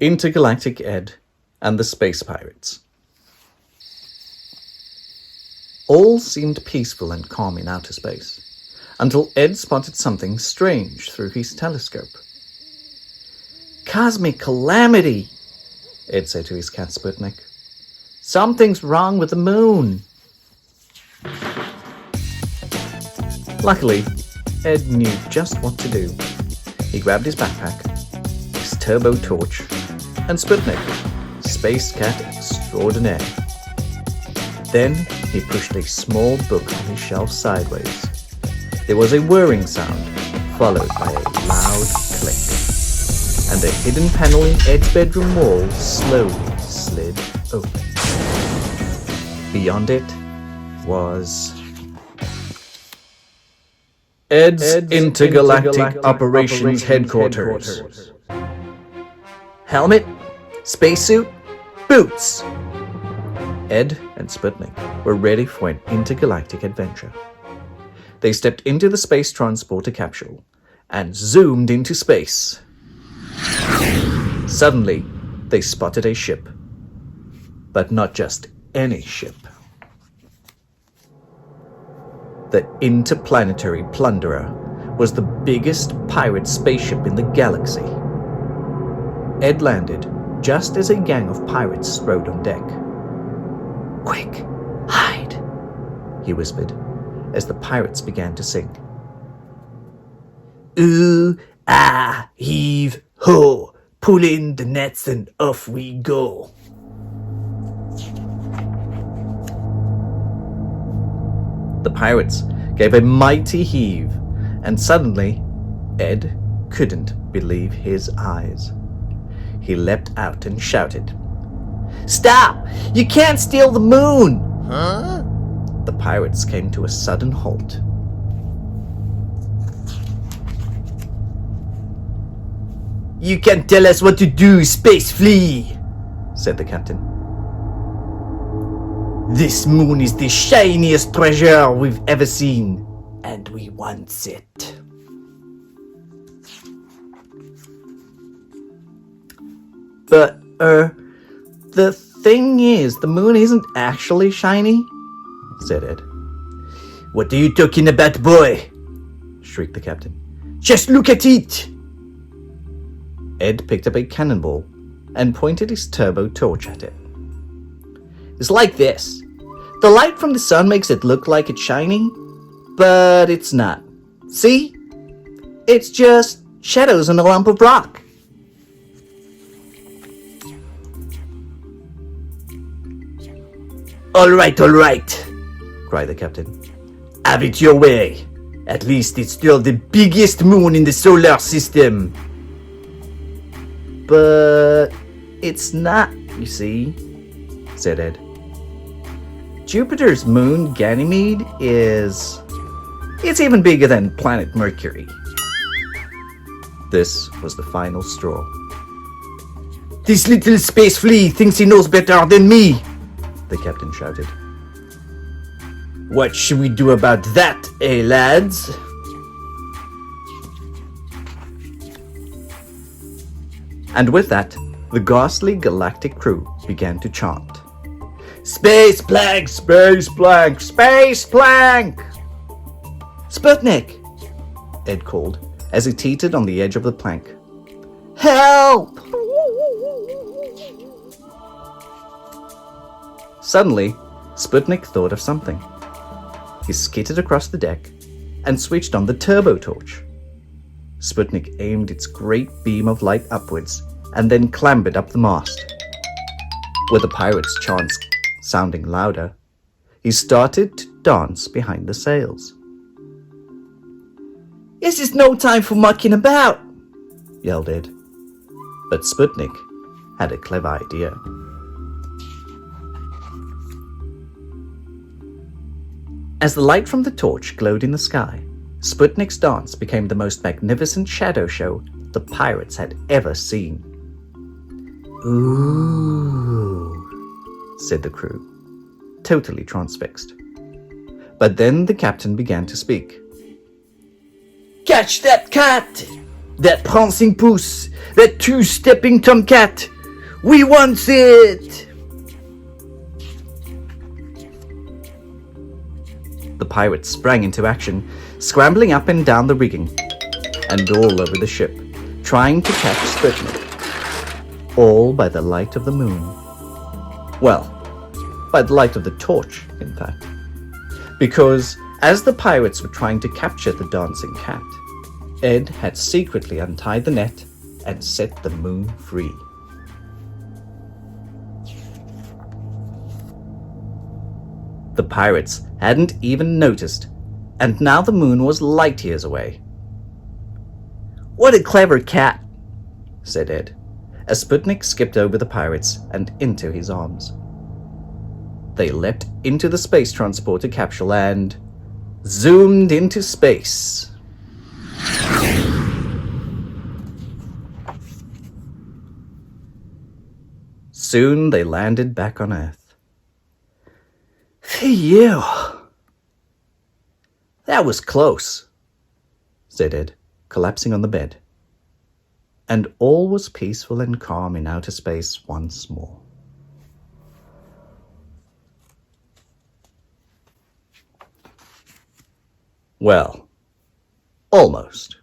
Intergalactic Ed and the Space Pirates. All seemed peaceful and calm in outer space, until Ed spotted something strange through his telescope. "Cosmic calamity," Ed said to his cat Sputnik. "Something's wrong with the moon." Luckily, Ed knew just what to do. He grabbed his backpack, his turbo torch, and Sputnik, space cat extraordinaire. Then he pushed a small book on his shelf sideways. There was a whirring sound, followed by a loud click, and the hidden panel in Ed's bedroom wall slowly slid open. Beyond it was Ed's Intergalactic Operations Headquarters. Helmet, spacesuit, boots. Ed and Sputnik were ready for an intergalactic adventure. They stepped into the space transporter capsule and zoomed into space. Suddenly, they spotted a ship. But not just any ship. The Interplanetary Plunderer was the biggest pirate spaceship in the galaxy. Ed landed just as a gang of pirates strode on deck. "Quick, hide," he whispered, as the pirates began to sing. "Ooh, ah, heave, ho, pull in the nets and off we go." The pirates gave a mighty heave, and suddenly, Ed couldn't believe his eyes. He leapt out and shouted, "Stop! You can't steal the moon!" Huh? The pirates came to a sudden halt. "You can't tell us what to do, Space Flea," said the captain. "This moon is the shiniest treasure we've ever seen, and we want it." But, the thing is, the moon isn't actually shiny, said Ed. "What are you talking about, boy?" shrieked the captain. "Just look at it!" Ed picked up a cannonball and pointed his turbo torch at it. "It's like this. The light from the sun makes it look like it's shiny, but it's not. See? It's just shadows on a lump of rock." All right, cried the captain. "Have it your way. At least it's still the biggest moon in the solar system." "But it's not, you see," said Ed. "Jupiter's moon, Ganymede, it's even bigger than planet Mercury." This was the final straw. "This little space flea thinks he knows better than me," the captain shouted. "What should we do about that, lads?" And with that, the ghastly galactic crew began to chant. "Space plank! Space plank! Space plank!" "Sputnik!" Ed called, as he teetered on the edge of the plank. "Help!" Suddenly, Sputnik thought of something. He skittered across the deck and switched on the turbo torch. Sputnik aimed its great beam of light upwards and then clambered up the mast. With the pirates' chants sounding louder, he started to dance behind the sails. "This is no time for mucking about," yelled Ed. But Sputnik had a clever idea. As the light from the torch glowed in the sky, Sputnik's dance became the most magnificent shadow show the pirates had ever seen. "Ooh," said the crew, totally transfixed. But then the captain began to speak. "Catch that cat! That prancing puss! That two-stepping tomcat! We want it! The pirates sprang into action, scrambling up and down the rigging, and all over the ship, trying to catch Sputnik. All by the light of the moon. Well, by the light of the torch, in fact. Because as the pirates were trying to capture the dancing cat, Ed had secretly untied the net and set the moon free. The pirates hadn't even noticed, and now the moon was light years away. "What a clever cat," said Ed, as Sputnik skipped over the pirates and into his arms. They leapt into the space transporter capsule and zoomed into space. Soon they landed back on Earth. "Phew! That was close," said Ed, collapsing on the bed. And all was peaceful and calm in outer space once more. Well, almost.